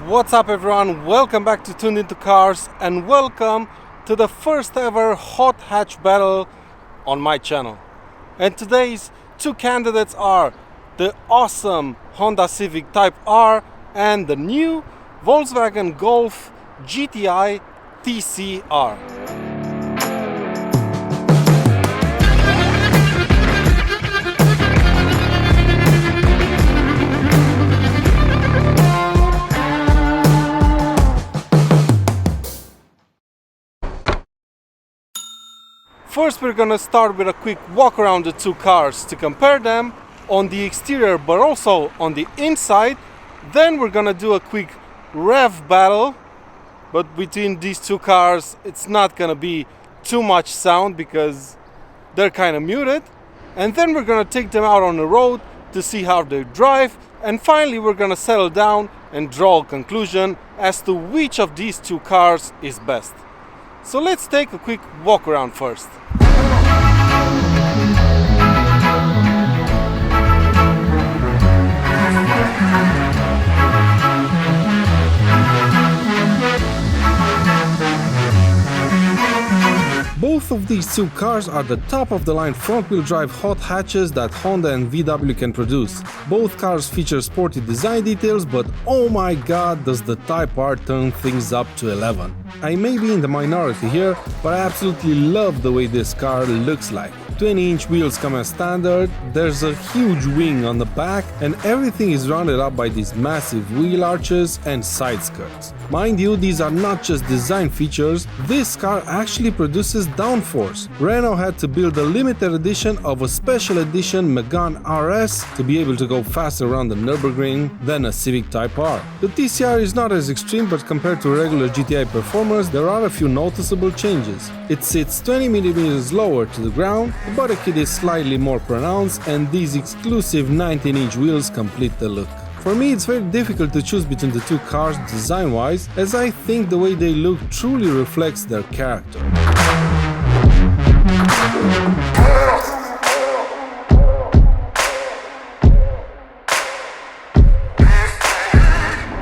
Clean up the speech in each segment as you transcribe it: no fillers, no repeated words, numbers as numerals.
What's up everyone, welcome back to Tuned Into Cars and welcome to the first ever hot hatch battle on my channel. And today's two candidates are the awesome Honda Civic Type R and the new Volkswagen Golf GTI TCR. First we're gonna start with a quick walk around the two cars to compare them on the exterior but also on the inside. Then we're gonna do a quick rev battle, but between these two cars it's not gonna be too much sound because they're kind of muted. And then we're gonna take them out on the road to see how they drive, and finally we're gonna settle down and draw a conclusion as to which of these two cars is best. So let's take a quick walk around first. Both of these two cars are the top of the line front-wheel drive hot hatches that Honda and VW can produce. Both cars feature sporty design details, but oh my god, does the Type R turn things up to 11. I may be in the minority here, but I absolutely love the way this car looks like. 20-inch wheels come as standard, there's a huge wing on the back, and everything is rounded up by these massive wheel arches and side skirts. Mind you, these are not just design features, this car actually produces downforce. Renault had to build a limited edition of a special edition Megane RS to be able to go faster around the Nürburgring than a Civic Type R. The TCR is not as extreme, but compared to regular GTI performers, there are a few noticeable changes. It sits 20mm lower to the ground, the body kit is slightly more pronounced, and these exclusive 19-inch wheels complete the look. For me, it's very difficult to choose between the two cars design-wise, as I think the way they look truly reflects their character.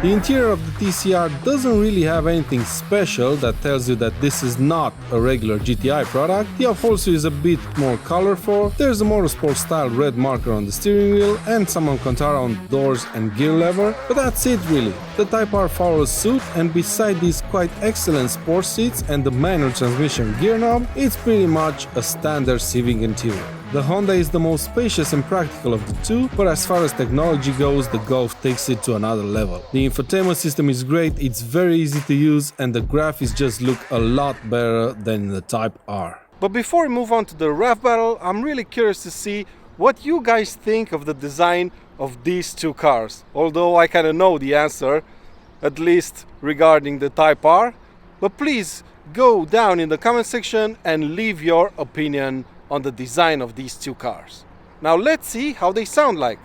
The interior of the TCR doesn't really have anything special that tells you that this is not a regular GTI product. The upholstery is a bit more colorful, there's a motorsport style red marker on the steering wheel and some Alcantara on doors and gear lever, but that's it really. The Type R follows suit, and beside these quite excellent sports seats and the manual transmission gear knob, it's pretty much a standard Civic interior. The Honda is the most spacious and practical of the two, but as far as technology goes, the Golf takes it to another level. The infotainment system is great, it's very easy to use, and the graphics just look a lot better than in the Type R. But before we move on to the rev battle, I'm really curious to see what you guys think of the design of these two cars. Although I kind of know the answer, at least regarding the Type R. But please go down in the comment section and leave your opinion on the design of these two cars. Now let's see how they sound like.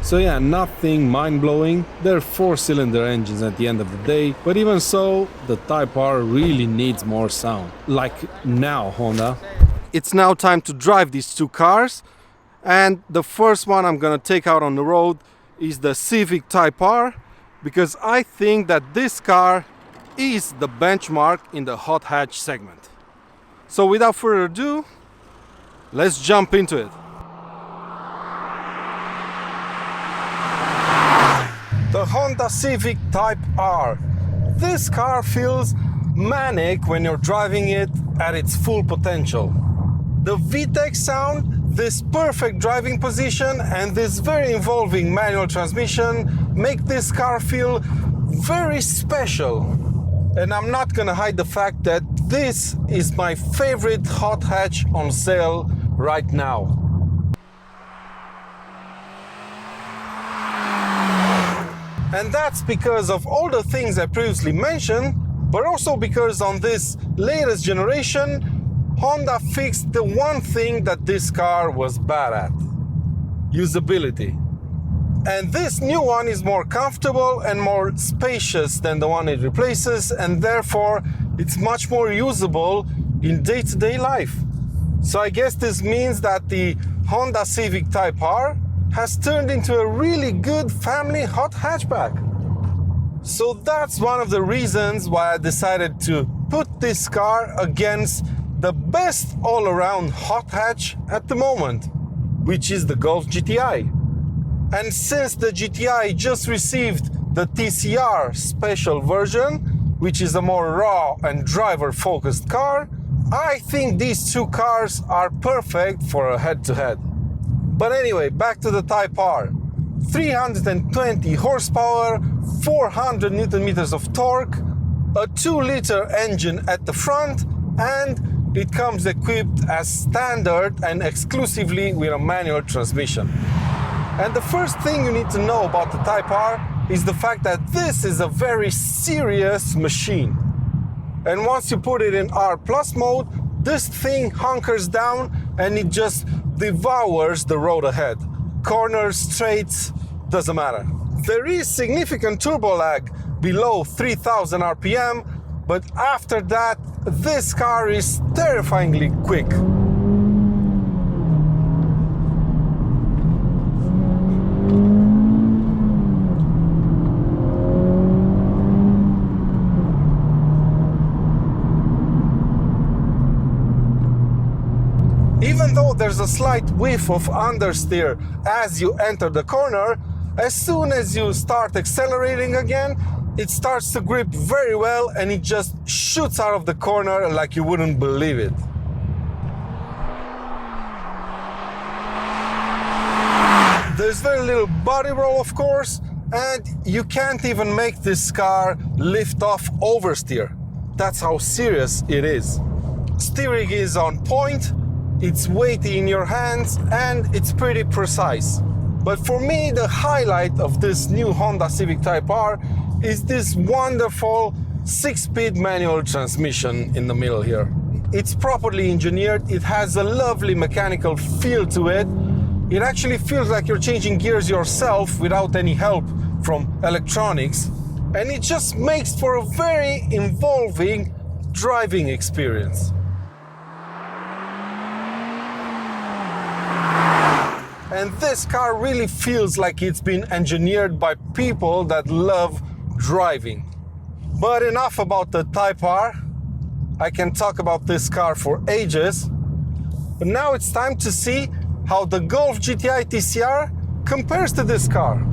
So yeah, nothing mind-blowing, they're 4-cylinder engines at the end of the day, but even so, the Type R really needs more sound. Like now, Honda. It's now time to drive these two cars, and the first one I'm gonna take out on the road is the Civic Type R, because I think that this car is the benchmark in the hot hatch segment. So without further ado, let's jump into it. The Honda Civic Type R. This car feels manic when you're driving it at its full potential. The VTEC sound, this perfect driving position, and this very involving manual transmission make this car feel very special. And I'm not gonna hide the fact that this is my favorite hot hatch on sale right now. And that's because of all the things I previously mentioned, but also because on this latest generation, Honda fixed the one thing that this car was bad at: usability. And this new one is more comfortable and more spacious than the one it replaces, and therefore it's much more usable in day-to-day life. So I guess this means that the Honda Civic Type R has turned into a really good family hot hatchback. So that's one of the reasons why I decided to put this car against the best all-around hot hatch at the moment, which is the Golf GTI. And since the GTI just received the TCR special version, which is a more raw and driver-focused car, I think these two cars are perfect for a head-to-head. But anyway, back to the Type R. 320 horsepower, 400 Newton meters of torque, a 2-liter engine at the front, and it comes equipped as standard and exclusively with a manual transmission. And the first thing you need to know about the Type R is the fact that this is a very serious machine. And once you put it in R+ mode, this thing hunkers down and it just devours the road ahead. Corners, straights, doesn't matter. There is significant turbo lag below 3000 RPM, but after that, this car is terrifyingly quick. Even though there's a slight whiff of understeer as you enter the corner, as soon as you start accelerating again, it starts to grip very well and it just shoots out of the corner like you wouldn't believe it. There's very little body roll, of course, and you can't even make this car lift off oversteer. That's how serious it is. Steering is on point, it's weighty in your hands, and it's pretty precise. But for me, the highlight of this new Honda Civic Type R is this wonderful 6-speed manual transmission in the middle here. It's properly engineered, it has a lovely mechanical feel to it. It actually feels like you're changing gears yourself without any help from electronics, and it just makes for a very involving driving experience. And this car really feels like it's been engineered by people that love driving. But enough about the Type R. I can talk about this car for ages. But now it's time to see how the Golf GTI TCR compares to this car.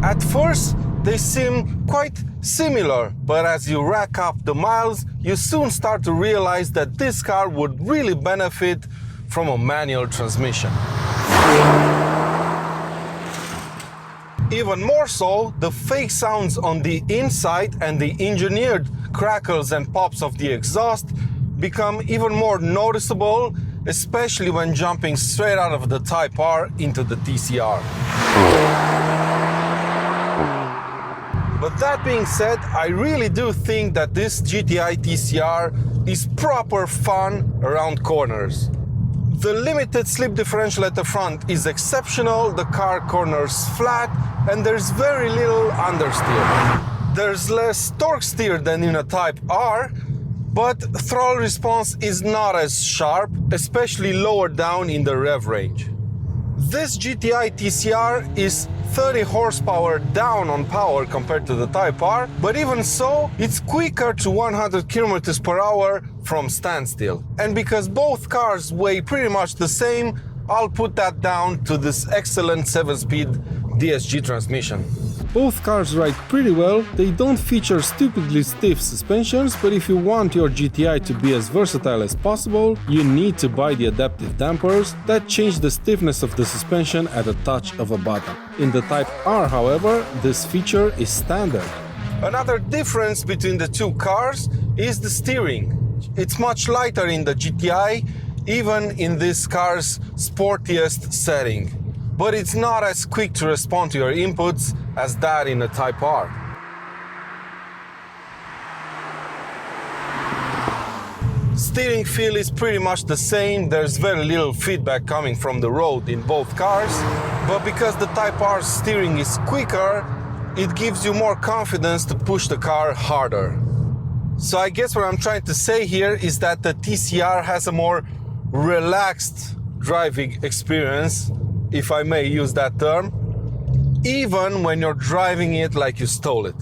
At first, they seem quite similar, but as you rack up the miles, you soon start to realize that this car would really benefit from a manual transmission. Even more so, the fake sounds on the inside and the engineered crackles and pops of the exhaust become even more noticeable, especially when jumping straight out of the Type R into the TCR. But that being said, I really do think that this GTI TCR is proper fun around corners. The limited slip differential at the front is exceptional, the car corners flat, and there's very little understeer. There's less torque steer than in a Type R, but throttle response is not as sharp, especially lower down in the rev range. This GTI TCR is 30 horsepower down on power compared to the Type R, but even so, it's quicker to 100 km per hour from standstill. And because both cars weigh pretty much the same, I'll put that down to this excellent 7-speed DSG transmission. Both cars ride pretty well, they don't feature stupidly stiff suspensions, but if you want your GTI to be as versatile as possible, you need to buy the adaptive dampers that change the stiffness of the suspension at a touch of a button. In the Type R, however, this feature is standard. Another difference between the two cars is the steering. It's much lighter in the GTI, even in this car's sportiest setting. But it's not as quick to respond to your inputs as that in a Type R. Steering feel is pretty much the same. There's very little feedback coming from the road in both cars, but because the Type R steering is quicker, it gives you more confidence to push the car harder. So I guess what I'm trying to say here is that the TCR has a more relaxed driving experience, if I may use that term, even when you're driving it like you stole it.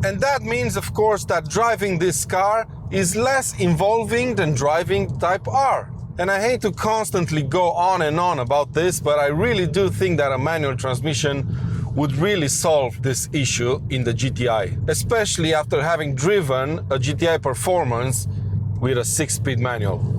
And that means, of course, that driving this car is less involving than driving Type R. And I hate to constantly go on and on about this, but I really do think that a manual transmission would really solve this issue in the GTI, especially after having driven a GTI Performance with a 6-speed manual.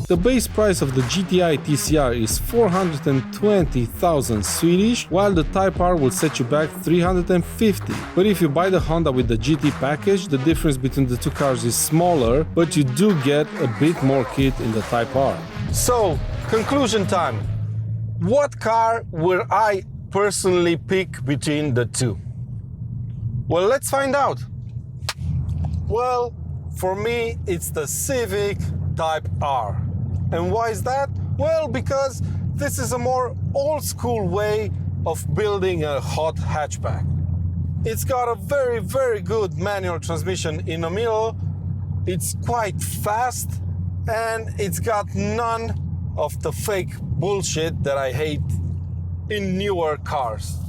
The base price of the GTI TCR is 420,000 Swedish, while the Type R will set you back 350. But if you buy the Honda with the GT package, the difference between the two cars is smaller, but you do get a bit more kit in the Type R. So, conclusion time. What car will I personally pick between the two? Well, let's find out. Well, for me, it's the Civic Type R. And why is that? Well, because this is a more old school way of building a hot hatchback. It's got a very, very good manual transmission in the middle. It's quite fast, and it's got none of the fake bullshit that I hate in newer cars.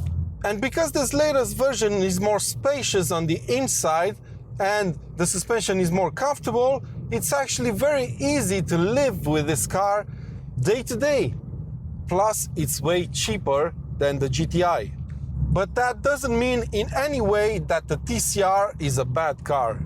And because this latest version is more spacious on the inside and the suspension is more comfortable, it's actually very easy to live with this car day to day. Plus, it's way cheaper than the GTI. But that doesn't mean in any way that the TCR is a bad car.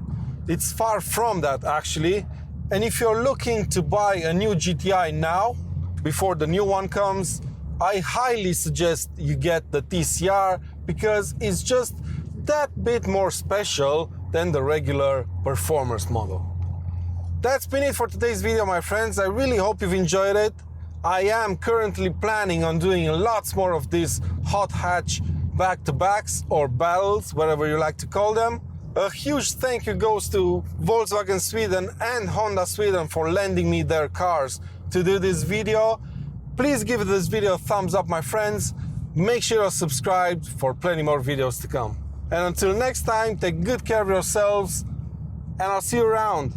It's far from that, actually. And if you're looking to buy a new GTI now, before the new one comes, I highly suggest you get the TCR because it's just that bit more special than the regular Performance model. That's been it for today's video, my friends. I really hope you've enjoyed it. I am currently planning on doing lots more of these hot hatch back-to-backs or battles, whatever you like to call them. A huge thank you goes to Volkswagen Sweden and Honda Sweden for lending me their cars to do this video. Please give this video a thumbs up, my friends. Make sure you're subscribed for plenty more videos to come. And until next time, take good care of yourselves, and I'll see you around.